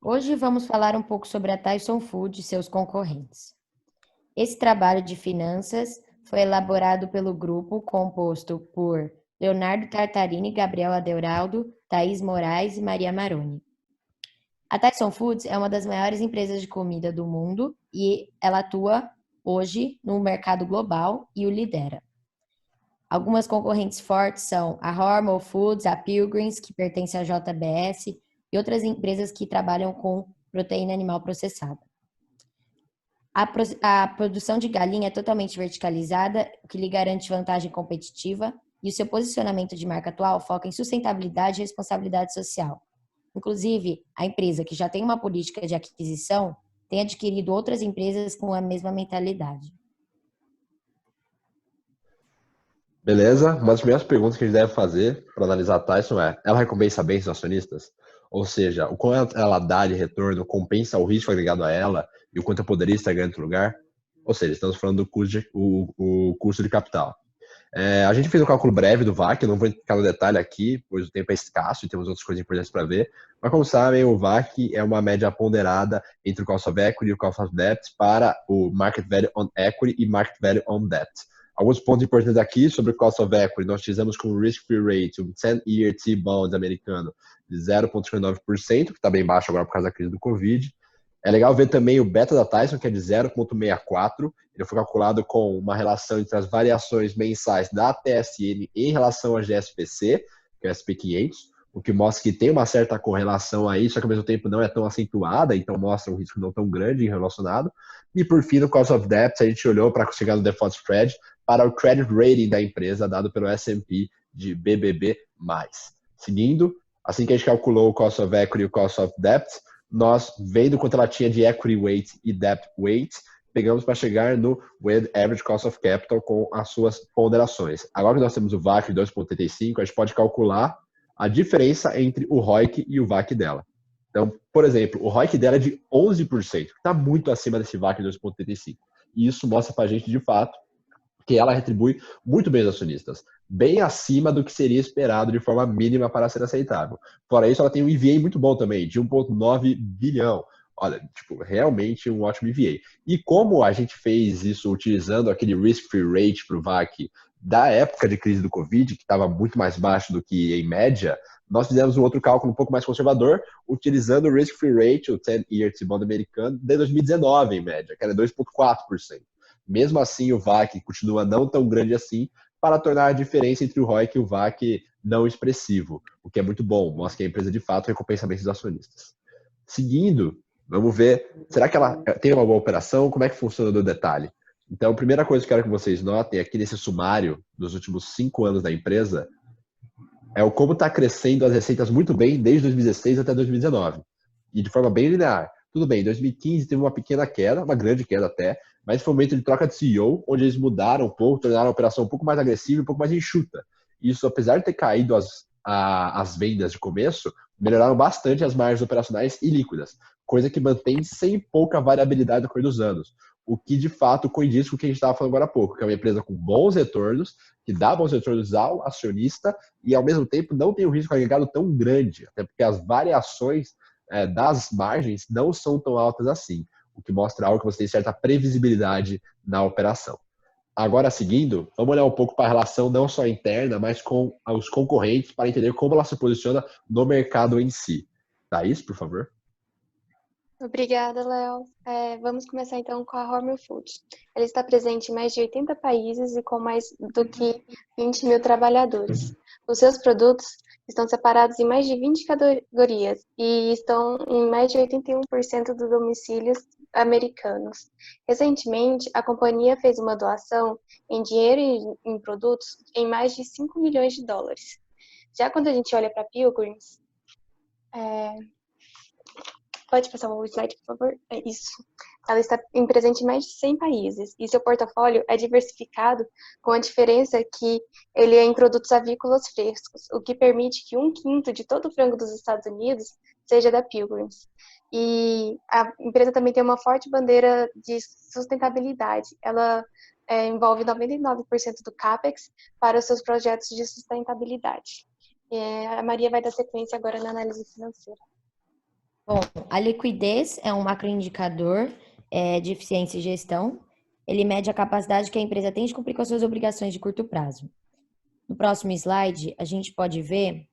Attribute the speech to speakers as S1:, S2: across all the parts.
S1: Hoje vamos falar um pouco sobre a Tyson Foods e seus concorrentes. Esse trabalho de finanças foi elaborado pelo grupo composto por Leonardo Tartarini, Gabriel Adeuraldo, Thaís Moraes e Maria Maroni. A Tyson Foods é uma das maiores empresas de comida do mundo e ela atua hoje no mercado global e o lidera. Algumas concorrentes fortes são a Hormel Foods, a Pilgrims, que pertence à JBS, e outras empresas que trabalham com proteína animal processada. A produção de galinha é totalmente verticalizada, o que lhe garante vantagem competitiva, e o seu posicionamento de marca atual foca em sustentabilidade e responsabilidade social. Inclusive, a empresa, que já tem uma política de aquisição, tem adquirido outras empresas com a mesma mentalidade.
S2: Beleza? Uma das primeiras perguntas que a gente deve fazer para analisar a Tyson é: ela recompensa bem seus acionistas? Ou seja, o quanto ela dá de retorno compensa o risco agregado a ela e o quanto eu poderia estar ganhando em outro lugar? Ou seja, estamos falando do custo de capital. A gente fez um cálculo breve do VAC, eu não vou entrar no detalhe aqui, pois o tempo é escasso e temos outras coisas importantes para ver. Mas como sabem, o VAC é uma média ponderada entre o Cost of Equity e o Cost of Debt para o Market Value on Equity e Market Value on Debt. Alguns pontos importantes aqui sobre o Cost of Equity, nós utilizamos como Risk-Free Rate um 10-year T-Bond americano de 0,59%, que está bem baixo agora por causa da crise do Covid. É legal ver também o beta da Tyson, que é de 0,64. Ele foi calculado com uma relação entre as variações mensais da TSN em relação a GSPC, que é o SP500, o que mostra que tem uma certa correlação aí, só que ao mesmo tempo não é tão acentuada, então mostra um risco não tão grande relacionado. E por fim, no Cost of Debt, a gente olhou para chegar no Default Spread para o Credit Rating da empresa, dado pelo S&P de BBB+. Seguindo, assim que a gente calculou o Cost of Equity e o Cost of Debt, nós, vendo quanto ela tinha de equity weight e debt weight, pegamos para chegar no weighted average cost of capital com as suas ponderações. Agora que nós temos o VAC de 2,85, a gente pode calcular a diferença entre o ROIC e o VAC dela. Então, por exemplo, o ROIC dela é de 11%, que está muito acima desse VAC de 2,85. E isso mostra para a gente, de fato, que ela retribui muito bem os acionistas, bem acima do que seria esperado de forma mínima para ser aceitável. Fora isso, ela tem um EVA muito bom também, de 1,9 bilhão. Olha, tipo, realmente um ótimo EVA. E como a gente fez isso utilizando aquele risk-free rate para o VAC da época de crise do Covid, que estava muito mais baixo do que em média, nós fizemos um outro cálculo um pouco mais conservador, utilizando o risk-free rate, o 10-year T-bond americano, de 2019 em média, que era 2,4%. Mesmo assim, o VAC continua não tão grande assim, para tornar a diferença entre o ROIC e o VAC não expressivo, o que é muito bom, mostra que a empresa de fato recompensa bem seus acionistas. Seguindo, vamos ver, será que ela tem uma boa operação? Como é que funciona no detalhe? Então, a primeira coisa que eu quero que vocês notem aqui nesse sumário dos últimos 5 anos da empresa é o como está crescendo as receitas muito bem desde 2016 até 2019, e de forma bem linear. Tudo bem, em 2015 teve uma pequena queda, uma grande queda até, mas foi um momento de troca de CEO, onde eles mudaram um pouco, tornaram a operação um pouco mais agressiva e um pouco mais enxuta. Isso, apesar de ter caído as vendas de começo, melhoraram bastante as margens operacionais e líquidas, coisa que mantém sem pouca variabilidade no correr dos anos, o que de fato condiz com o que a gente estava falando agora há pouco, que é uma empresa com bons retornos, que dá bons retornos ao acionista e, ao mesmo tempo, não tem um risco agregado tão grande, até porque as variações das margens não são tão altas assim, o que mostra algo que você tem certa previsibilidade na operação. Agora, seguindo, vamos olhar um pouco para a relação não só interna, mas com os concorrentes, para entender como ela se posiciona no mercado em si. Thaís, por favor.
S3: Obrigada, Léo. Vamos começar então com a Hormel Foods. Ela está presente em mais de 80 países e com mais do que 20 mil trabalhadores. Os seus produtos estão separados em mais de 20 categorias e estão em mais de 81% dos domicílios americanos. Recentemente, a companhia fez uma doação em dinheiro e em produtos em mais de 5 milhões de dólares. Já quando a gente olha para a Pilgrims, pode passar o slide, por favor? É isso. Ela está presente em mais de 100 países e seu portfólio é diversificado, com a diferença que ele é em produtos avícolas frescos, o que permite que 1/5 de todo o frango dos Estados Unidos seja da Pilgrims. E a empresa também tem uma forte bandeira de sustentabilidade. Ela envolve 99% do CAPEX para os seus projetos de sustentabilidade. A Maria vai dar sequência agora na análise financeira.
S1: Bom, a liquidez é um macroindicador de eficiência e gestão. Ele mede a capacidade que a empresa tem de cumprir com as suas obrigações de curto prazo. No próximo slide, a gente pode ver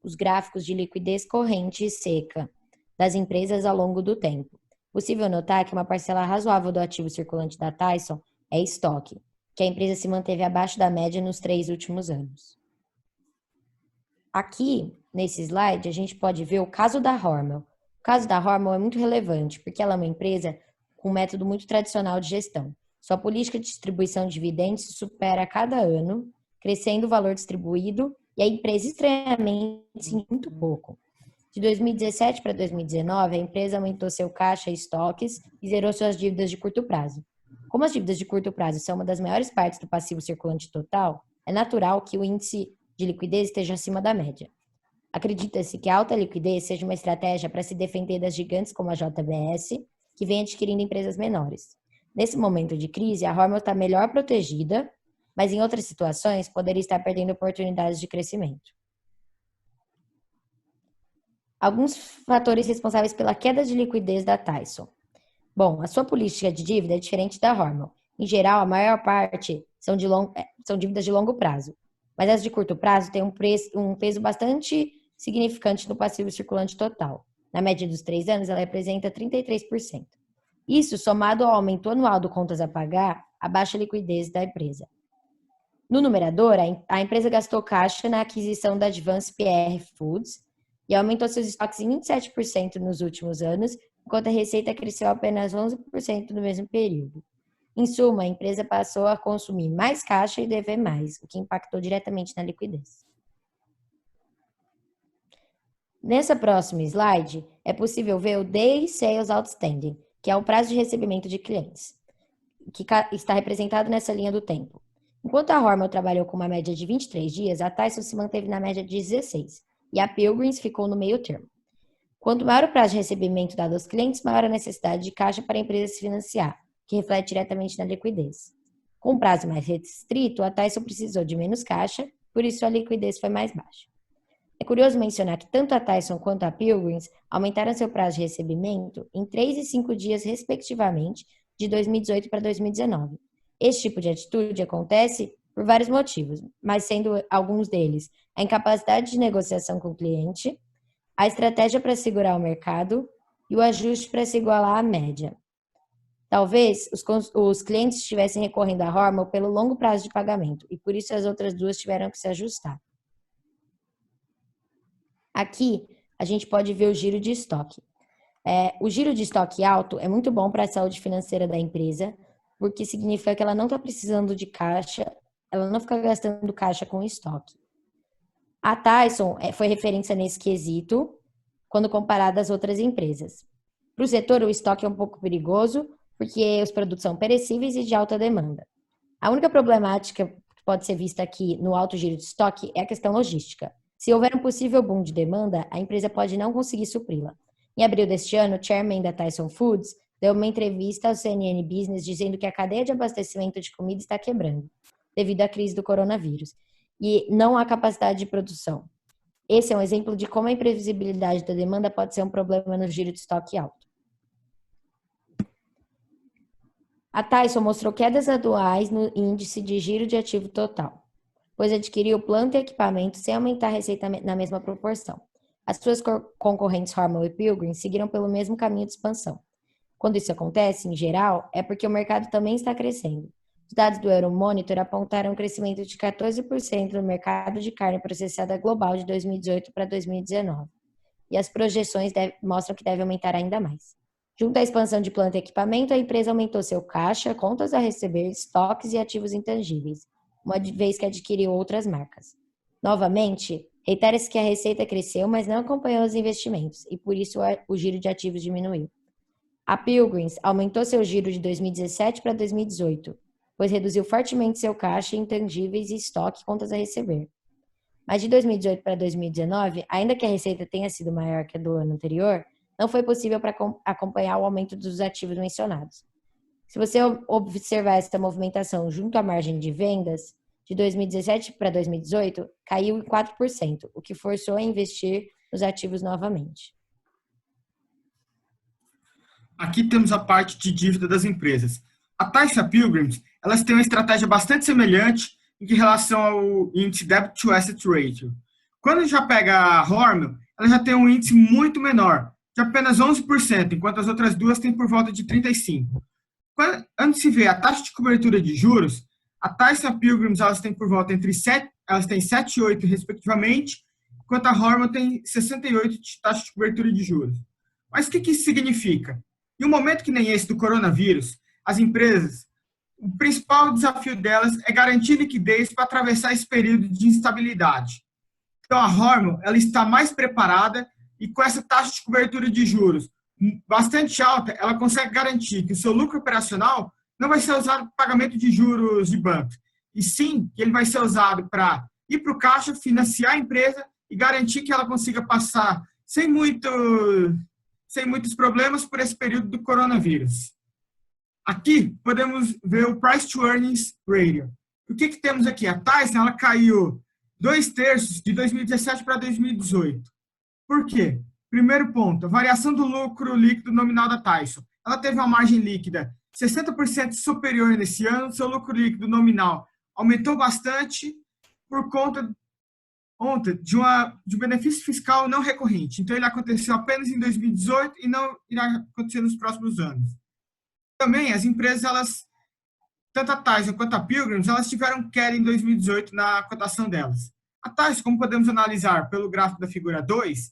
S1: os gráficos de liquidez corrente e seca das empresas ao longo do tempo. Possível notar que uma parcela razoável do ativo circulante da Tyson é estoque, que a empresa se manteve abaixo da média nos 3 últimos anos. Aqui, nesse slide, a gente pode ver o caso da Hormel. O caso da Hormel é muito relevante, porque ela é uma empresa com um método muito tradicional de gestão. Sua política de distribuição de dividendos se supera a cada ano, crescendo o valor distribuído, e a empresa estranhamente em muito pouco. De 2017 para 2019, a empresa aumentou seu caixa e estoques e zerou suas dívidas de curto prazo. Como as dívidas de curto prazo são uma das maiores partes do passivo circulante total, é natural que o índice de liquidez esteja acima da média. Acredita-se que a alta liquidez seja uma estratégia para se defender das gigantes como a JBS, que vem adquirindo empresas menores. Nesse momento de crise, a Hormel está melhor protegida, mas em outras situações poderia estar perdendo oportunidades de crescimento. Alguns fatores responsáveis pela queda de liquidez da Tyson. Bom, a sua política de dívida é diferente da Hormel. Em geral, a maior parte são dívidas de longo prazo, mas as de curto prazo têm um peso bastante significante no passivo circulante total. Na média dos 3 anos, ela representa 33%. Isso, somado ao aumento anual do contas a pagar, abaixa a liquidez da empresa. No numerador, a empresa gastou caixa na aquisição da Advance PR Foods e aumentou seus estoques em 27% nos últimos anos, enquanto a receita cresceu apenas 11% no mesmo período. Em suma, a empresa passou a consumir mais caixa e dever mais, o que impactou diretamente na liquidez. Nessa próxima slide, é possível ver o Day Sales Outstanding, que é o prazo de recebimento de clientes, que está representado nessa linha do tempo. Enquanto a Hormel trabalhou com uma média de 23 dias, a Tyson se manteve na média de 16, e a Pilgrims ficou no meio termo. Quanto maior o prazo de recebimento dado aos clientes, maior a necessidade de caixa para a empresa se financiar, que reflete diretamente na liquidez. Com um prazo mais restrito, a Tyson precisou de menos caixa, por isso a liquidez foi mais baixa. É curioso mencionar que tanto a Tyson quanto a Pilgrims aumentaram seu prazo de recebimento em 3 e 5 dias, respectivamente, de 2018 para 2019. Esse tipo de atitude acontece por vários motivos, mas sendo alguns deles a incapacidade de negociação com o cliente, a estratégia para segurar o mercado e o ajuste para se igualar à média. Talvez os clientes estivessem recorrendo à Hormel pelo longo prazo de pagamento e por isso as outras duas tiveram que se ajustar. Aqui a gente pode ver o giro de estoque. O giro de estoque alto é muito bom para a saúde financeira da empresa, porque significa que ela não está precisando de caixa, ela não fica gastando caixa com estoque. A Tyson foi referência nesse quesito quando comparada às outras empresas. Para o setor, o estoque é um pouco perigoso, porque os produtos são perecíveis e de alta demanda. A única problemática que pode ser vista aqui no alto giro de estoque é a questão logística. Se houver um possível boom de demanda, a empresa pode não conseguir supri-la. Em abril deste ano, o chairman da Tyson Foods deu uma entrevista ao CNN Business dizendo que a cadeia de abastecimento de comida está quebrando, devido à crise do coronavírus, e não há capacidade de produção. Esse é um exemplo de como a imprevisibilidade da demanda pode ser um problema no giro de estoque alto. A Tyson mostrou quedas anuais no índice de giro de ativo total, pois adquiriu planta e equipamento sem aumentar a receita na mesma proporção. As suas concorrentes Hormel e Pilgrim seguiram pelo mesmo caminho de expansão. Quando isso acontece, em geral, é porque o mercado também está crescendo. Os dados do Euromonitor apontaram um crescimento de 14% no mercado de carne processada global de 2018 para 2019. E as projeções mostram que deve aumentar ainda mais. Junto à expansão de planta e equipamento, a empresa aumentou seu caixa, contas a receber, estoques e ativos intangíveis, uma vez que adquiriu outras marcas. Novamente, reitera-se que a receita cresceu, mas não acompanhou os investimentos, e por isso o giro de ativos diminuiu. A Pilgrims aumentou seu giro de 2017 para 2018, pois reduziu fortemente seu caixa, intangíveis e estoque contas a receber. Mas de 2018 para 2019, ainda que a receita tenha sido maior que a do ano anterior, não foi possível para acompanhar o aumento dos ativos mencionados. Se você observar essa movimentação junto à margem de vendas, de 2017 para 2018, caiu em 4%, o que forçou a investir nos ativos novamente.
S4: Aqui temos a parte de dívida das empresas. A Tyson e a Pilgrims, elas têm uma estratégia bastante semelhante em relação ao índice Debt to Asset Ratio. Quando a gente já pega a Hormel, ela já tem um índice muito menor, de apenas 11%, enquanto as outras duas têm por volta de 35%. Antes se vê a taxa de cobertura de juros, a Tyson e a Pilgrims elas têm por volta entre 7, elas têm 7 e 8 respectivamente, enquanto a Hormel tem 68 de taxa de cobertura de juros. Mas o que isso significa? Em um momento que nem esse do coronavírus, as empresas, o principal desafio delas é garantir liquidez para atravessar esse período de instabilidade. Então a Hormel ela está mais preparada e com essa taxa de cobertura de juros bastante alta, ela consegue garantir que o seu lucro operacional não vai ser usado para pagamento de juros de banco, e sim que ele vai ser usado para ir para o caixa, financiar a empresa e garantir que ela consiga passar sem muitos problemas por esse período do coronavírus. Aqui podemos ver o Price to Earnings Ratio. O que temos aqui? A Tyson ela caiu 2/3 de 2017 para 2018. Por quê? Primeiro ponto, a variação do lucro líquido nominal da Tyson. Ela teve uma margem líquida 60% superior nesse ano, seu lucro líquido nominal aumentou bastante por conta de um benefício fiscal não recorrente. Então, ele aconteceu apenas em 2018 e não irá acontecer nos próximos anos. Também, as empresas, tanto a Tyson quanto a Pilgrims, elas tiveram queda em 2018 na cotação delas. A Tyson, como podemos analisar pelo gráfico da figura 2,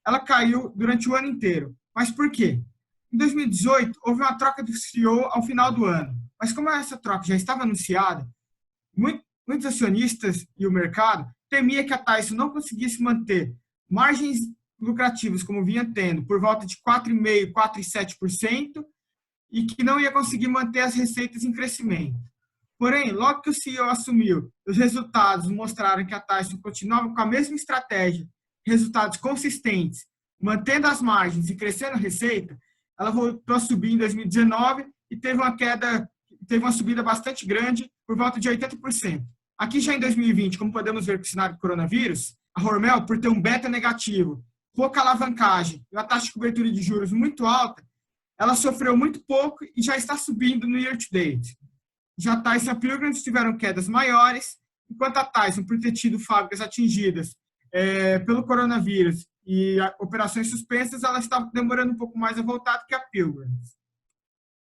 S4: ela caiu durante o ano inteiro. Mas por quê? Em 2018, houve uma troca do CEO ao final do ano. Mas como essa troca já estava anunciada, muitos acionistas e o mercado temia que a Tyson não conseguisse manter margens lucrativas como vinha tendo, por volta de 4,5%, 4,7%, e que não ia conseguir manter as receitas em crescimento. Porém, logo que o CEO assumiu, os resultados mostraram que a Tyson continuava com a mesma estratégia, resultados consistentes, mantendo as margens e crescendo a receita, ela voltou a subir em 2019 e teve uma subida bastante grande, por volta de 80%. Aqui já em 2020, como podemos ver com o cenário do coronavírus, a Hormel, por ter um beta negativo, pouca alavancagem e uma taxa de cobertura de juros muito alta, ela sofreu muito pouco e já está subindo no year to date. Já a Tyson e a Pilgrims tiveram quedas maiores, enquanto a Tyson, por ter tido fábricas atingidas pelo coronavírus e operações suspensas, ela está demorando um pouco mais a voltar do que a Pilgrims.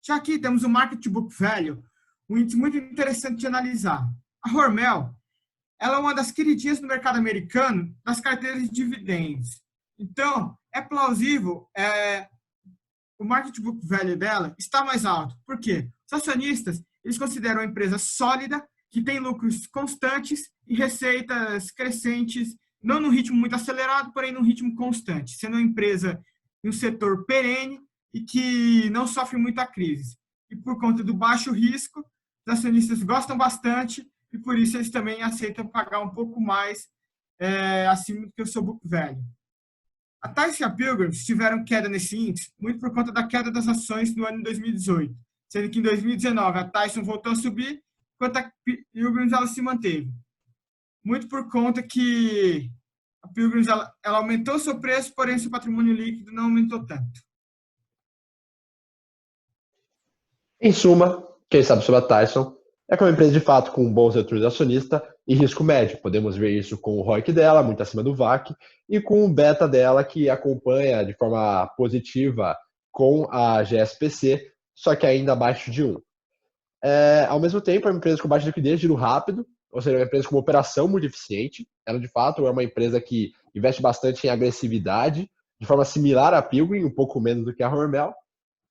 S4: Já aqui temos o Market to Book Value, um índice muito interessante de analisar. A Hormel, ela é uma das queridinhas do mercado americano das carteiras de dividendos. Então, é plausível o Market to Book Value dela está mais alto. Por quê? Os acionistas, eles consideram a empresa sólida, que tem lucros constantes e receitas crescentes, não num ritmo muito acelerado, porém num ritmo constante, sendo uma empresa em um setor perene e que não sofre muita crise. E por conta do baixo risco, os acionistas gostam bastante e por isso eles também aceitam pagar um pouco mais acima do que o seu book value. A Tyson e a Pilgrims tiveram queda nesse índice muito por conta da queda das ações no ano de 2018, sendo que em 2019 a Tyson voltou a subir, enquanto a Pilgrims ela se manteve. Muito por conta que a Pilgrims ela aumentou seu preço, porém seu patrimônio líquido não aumentou tanto.
S2: Em suma, quem sabe sobre a Tyson é que é uma empresa de fato com um bom retorno de acionista e risco médio. Podemos ver isso com o ROIC dela, muito acima do VAC, e com o beta dela, que acompanha de forma positiva com a GSPC, só que ainda abaixo de 1. Ao mesmo tempo, é uma empresa com baixa liquidez, giro rápido, ou seja, é uma empresa com uma operação muito eficiente. Ela, de fato, é uma empresa que investe bastante em agressividade, de forma similar à Pilgrim, um pouco menos do que a Hormel.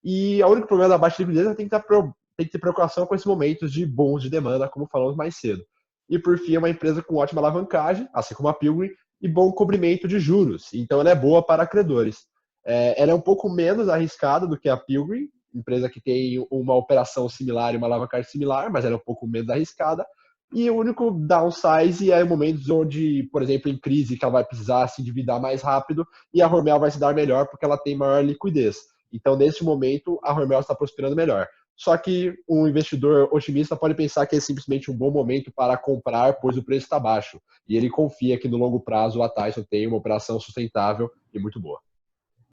S2: E o único problema da baixa liquidez é que tem que ter preocupação com esses momentos de bons de demanda, como falamos mais cedo. E, por fim, é uma empresa com ótima alavancagem, assim como a Pilgrim, e bom cobrimento de juros. Então, ela é boa para credores. Ela é um pouco menos arriscada do que a Pilgrim, empresa que tem uma operação similar e uma alavancagem similar, mas ela é um pouco menos arriscada. E o único downsize é em momentos onde, por exemplo, em crise, que ela vai precisar se endividar mais rápido, e a Hormel vai se dar melhor porque ela tem maior liquidez. Então, nesse momento, a Hormel está prosperando melhor. Só que um investidor otimista pode pensar que é simplesmente um bom momento para comprar, pois o preço está baixo. E ele confia que no longo prazo a Tyson tem uma operação sustentável e muito boa.